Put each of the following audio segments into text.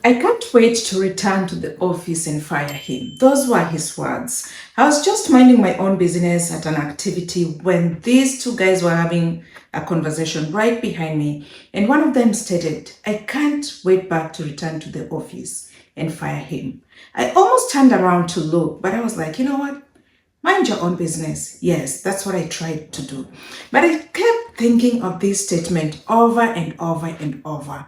I can't wait to return to the office and fire him. Those were his words. I was just minding my own business at an activity when these two guys were having a conversation right behind me, and one of them stated, I can't wait back to return to the office and fire him. I almost turned around to look, but I was like, you know what? Mind your own business. Yes, that's what I tried to do. But I kept thinking of this statement over and over and over.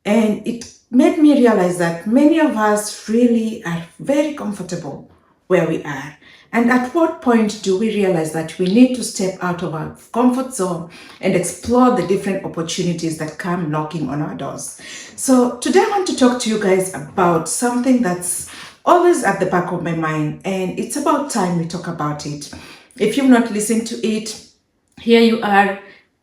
And it made me realize that many of us really are very comfortable where we are. And at what point do we realize that we need to step out of our comfort zone and explore the different opportunities that come knocking on our doors? So today I want to talk to you guys about something that's always at the back of my mind, and it's about time we talk about it. If you've not listened to it, here you are.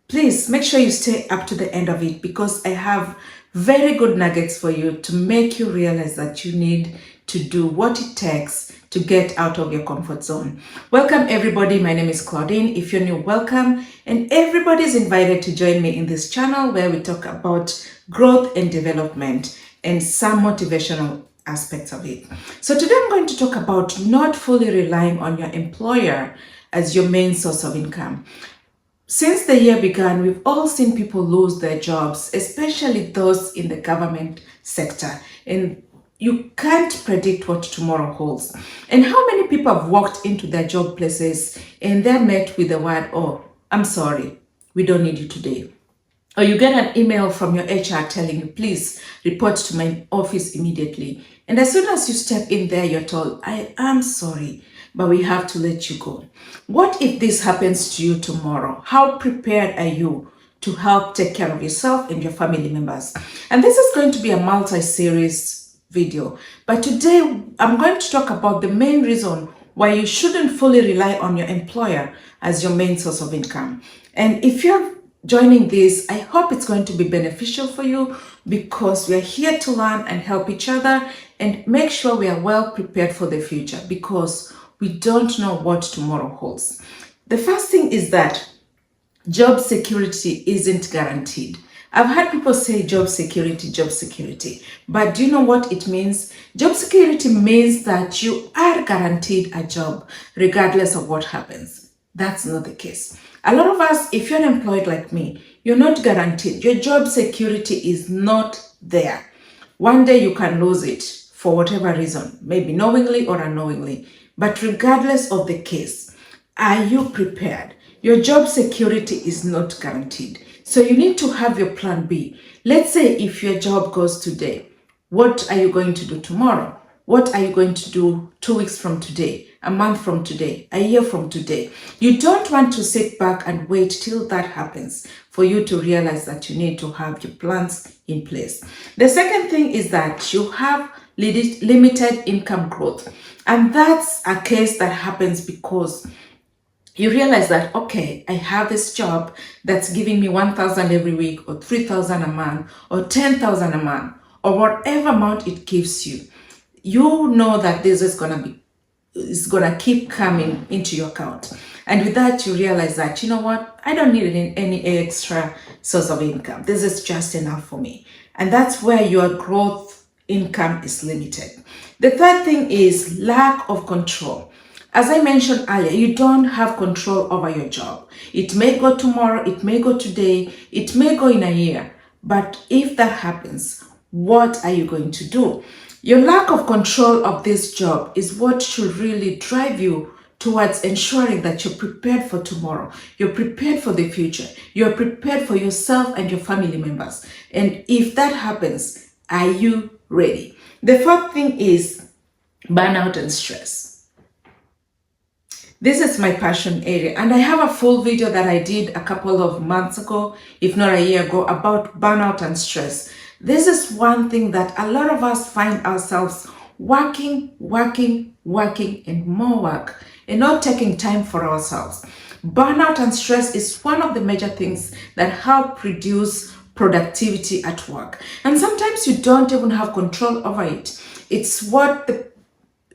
Please make sure you stay up to the end of it because I have very good nuggets for you to make you realize that you need to do what it takes to get out of your comfort zone. Welcome everybody. My name is Claudine. If you're new, welcome. And everybody's invited to join me in this channel where we talk about growth and development and some motivational aspects of it. So today I'm going to talk about not fully relying on your employer as your main source of income. Since the year began, we've all seen people lose their jobs, especially those in the government sector. And you can't predict what tomorrow holds. And how many people have walked into their job places and they're met with the word, oh, I'm sorry, we don't need you today. Or you get an email from your HR telling you, please report to my office immediately. And as soon as you step in there, you're told, I am sorry, but we have to let you go. What if this happens to you tomorrow? How prepared are you to help take care of yourself and your family members? And this is going to be a multi-series video. But today, I'm going to talk about the main reason why you shouldn't fully rely on your employer as your main source of income. And if you're joining this, I hope it's going to be beneficial for you because we are here to learn and help each other and make sure we are well prepared for the future because we don't know what tomorrow holds. The first thing is that job security isn't guaranteed. I've had people say job security, but do you know what it means? Job security means that you are guaranteed a job regardless of what happens. That's not the case. A lot of us, if you're employed like me, you're not guaranteed. Your job security is not there. One day you can lose it for whatever reason, maybe knowingly or unknowingly. But regardless of the case, are you prepared? Your job security is not guaranteed. So you need to have your plan B. Let's say if your job goes today, what are you going to do tomorrow? What are you going to do 2 weeks from today, a month from today, a year from today? You don't want to sit back and wait till that happens for you to realize that you need to have your plans in place. The second thing is that you have limited income growth. And that's a case that happens because you realize that, okay, I have this job that's giving me 1,000 every week or 3,000 a month or 10,000 a month or whatever amount it gives you. You know that this is going to keep coming into your account. And with that, you realize that, you know what, I don't need any extra source of income. This is just enough for me. And that's where your growth income is limited. The third thing is lack of control. As I mentioned earlier, you don't have control over your job. It may go tomorrow, it may go today, it may go in a year. But if that happens, what are you going to do? Your lack of control of this job is what should really drive you towards ensuring that you're prepared for tomorrow. You're prepared for the future. You're prepared for yourself and your family members. And if that happens, are you ready? The fourth thing is burnout and stress. This is my passion area, and I have a full video that I did a couple of months ago, if not a year ago, about burnout and stress. This is one thing that a lot of us find ourselves working, and more work, and not taking time for ourselves. Burnout and stress is one of the major things that help reduce productivity at work. And sometimes you don't even have control over it. It's what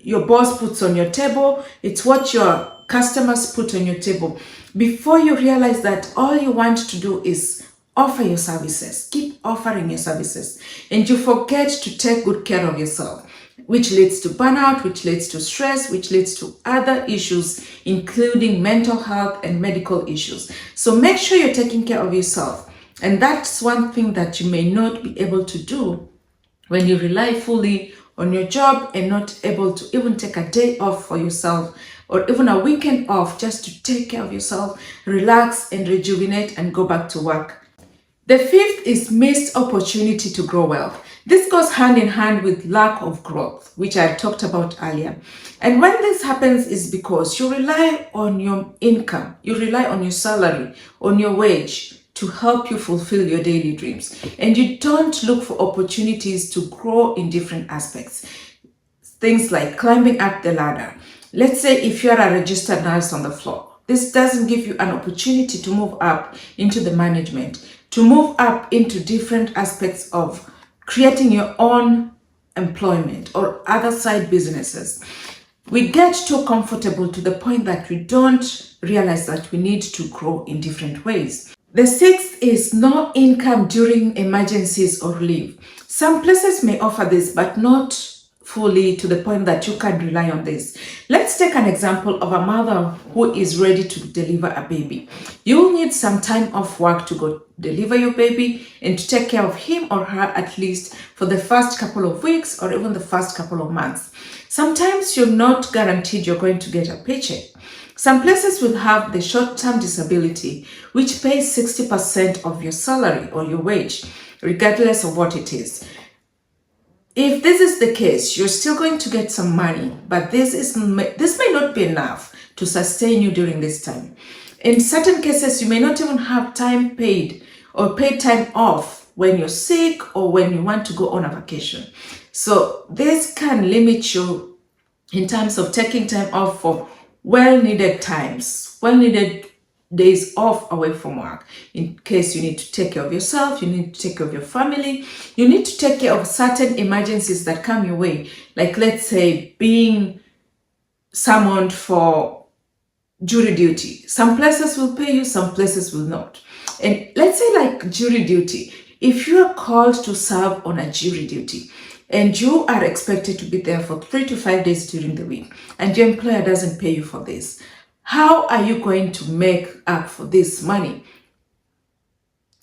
your boss puts on your table. It's what your customers put on your table. Before you realize that all you want to do is offer your services, keep offering your services, and you forget to take good care of yourself, which leads to burnout, which leads to stress, which leads to other issues, including mental health and medical issues. So make sure you're taking care of yourself. And that's one thing that you may not be able to do when you rely fully on your job and not able to even take a day off for yourself or even a weekend off just to take care of yourself, relax and rejuvenate and go back to work. The fifth is missed opportunity to grow wealth. This goes hand in hand with lack of growth, which I talked about earlier. And when this happens is because you rely on your income, you rely on your salary, on your wage to help you fulfill your daily dreams. And you don't look for opportunities to grow in different aspects. Things like climbing up the ladder. Let's say if you're a registered nurse on the floor, this doesn't give you an opportunity to move up into the management, to move up into different aspects of creating your own employment or other side businesses. We get too comfortable to the point that we don't realize that we need to grow in different ways. The sixth is no income during emergencies or leave. Some places may offer this, but not fully to the point that you can rely on this. Let's take an example of a mother who is ready to deliver a baby. You'll need some time off work to go deliver your baby and to take care of him or her at least for the first couple of weeks or even the first couple of months. Sometimes you're not guaranteed you're going to get a paycheck. Some places will have the short-term disability, which pays 60% of your salary or your wage, regardless of what it is. If this is the case, you're still going to get some money, but this may not be enough to sustain you during this time. In certain cases, you may not even have time paid or paid time off when you're sick or when you want to go on a vacation. So this can limit you in terms of taking time off for well-needed times, well-needed days off away from work. In case you need to take care of yourself, you need to take care of your family, you need to take care of certain emergencies that come your way. Like let's say being summoned for jury duty. Some places will pay you, some places will not. And let's say like jury duty, if you are called to serve on a jury duty and you are expected to be there for 3 to 5 days during the week and your employer doesn't pay you for this, how are you going to make up for this money?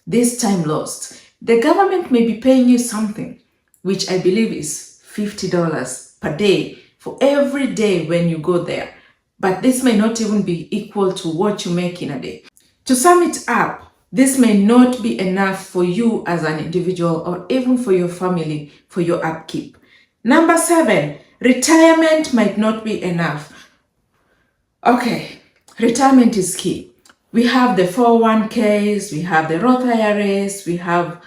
This time lost. The government may be paying you something, which I believe is $50 per day for every day when you go there. But this may not even be equal to what you make in a day. To sum it up, this may not be enough for you as an individual or even for your family for your upkeep. Number 7, retirement might not be enough. Okay, retirement is key. We have the 401ks, we have the Roth IRAs, we have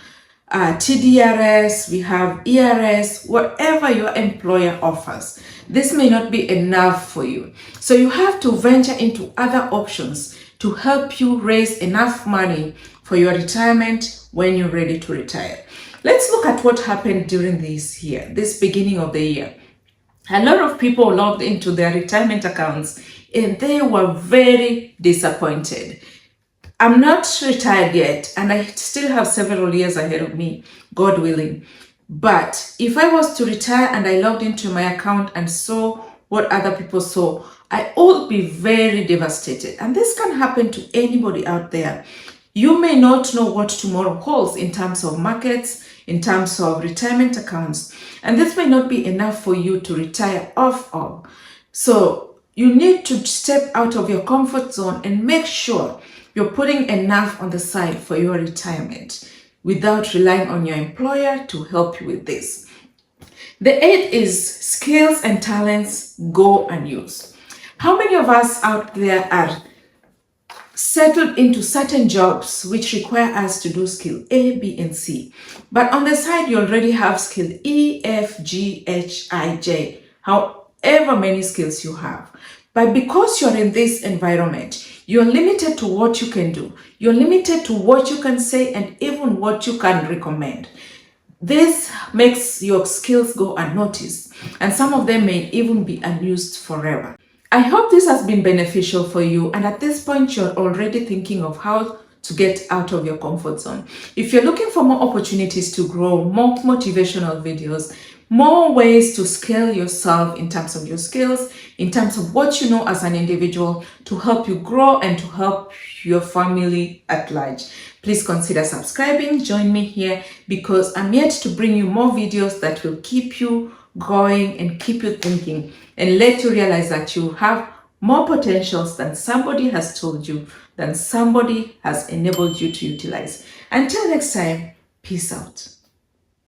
TDRS, we have ERS, whatever your employer offers. This may not be enough for you. So you have to venture into other options to help you raise enough money for your retirement when you're ready to retire. Let's look at what happened during this beginning of the year. A lot of people logged into their retirement accounts and they were very disappointed. I'm not retired yet and I still have several years ahead of me, God willing. But if I was to retire and I logged into my account and saw what other people saw, I would be very devastated. And this can happen to anybody out there. You may not know what tomorrow holds in terms of markets, in terms of retirement accounts, and this may not be enough for you to retire off of. So you need to step out of your comfort zone and make sure you're putting enough on the side for your retirement without relying on your employer to help you with this. The 8th is skills and talents go unused. How many of us out there are settled into certain jobs which require us to do skill A, B, and C, but on the side you already have skill E, F, G, H, I, J, however many skills you have. But because you're in this environment, you're limited to what you can do. You're limited to what you can say and even what you can recommend. This makes your skills go unnoticed, and some of them may even be unused forever. I hope this has been beneficial for you, and at this point you're already thinking of how to get out of your comfort zone. If you're looking for more opportunities to grow, more motivational videos, more ways to scale yourself in terms of your skills, in terms of what you know as an individual to help you grow and to help your family at large, please consider subscribing. Join me here because I'm yet to bring you more videos that will keep you going and keep you thinking and let you realize that you have more potentials than somebody has told you, than somebody has enabled you to utilize. Until next time, peace out.